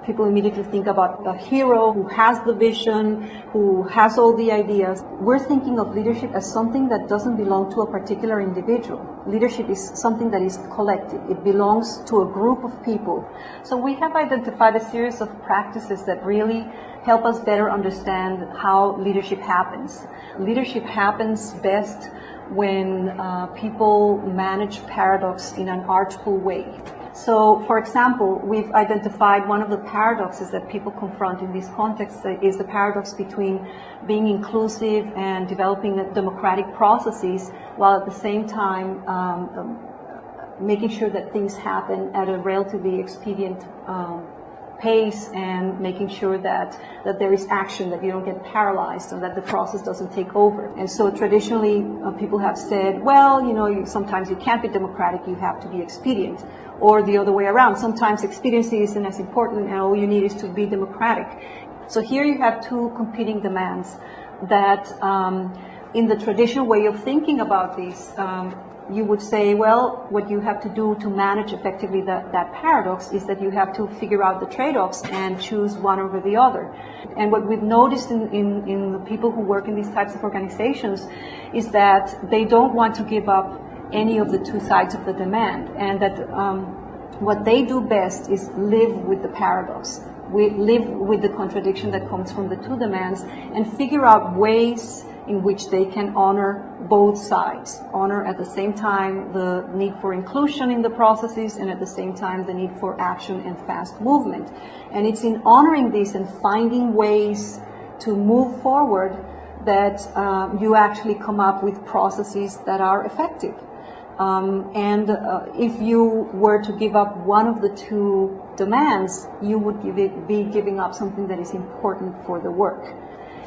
people immediately think about a hero who has the vision, who has all the ideas. We're thinking of leadership as something that doesn't belong to a particular individual. Leadership is something that is collective. It belongs to a group of people. So we have identified a series of practices that really help us better understand how leadership happens. Leadership happens best when people manage paradox in an artful way. So, for example, we've identified one of the paradoxes that people confront in this context is the paradox between being inclusive and developing democratic processes, while at the same time making sure that things happen at a relatively expedient pace, and making sure that there is action, that you don't get paralyzed, and that the process doesn't take over. And so traditionally people have said, well, sometimes you can't be democratic, you have to be expedient. Or the other way around, sometimes expediency isn't as important and all you need is to be democratic. So here you have two competing demands that in the traditional way of thinking about this, you would say, well, what you have to do to manage effectively that paradox is that you have to figure out the trade-offs and choose one over the other. And what we've noticed in the people who work in these types of organizations is that they don't want to give up any of the two sides of the demand, and that what they do best is live with the paradox. We live with the contradiction that comes from the two demands and figure out ways in which they can honor both sides. Honor at the same time the need for inclusion in the processes, and at the same time the need for action and fast movement. And it's in honoring this and finding ways to move forward that you actually come up with processes that are effective. If you were to give up one of the two demands, you would be giving up something that is important for the work.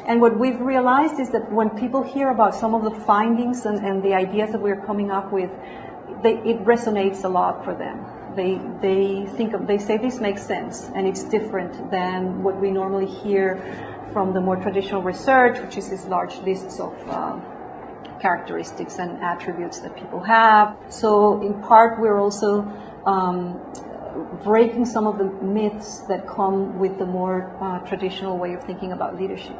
And what we've realized is that when people hear about some of the findings and the ideas that we're coming up with, it resonates a lot for them. They say this makes sense, and it's different than what we normally hear from the more traditional research, which is these large lists of characteristics and attributes that people have. So in part we're also breaking some of the myths that come with the more traditional way of thinking about leadership.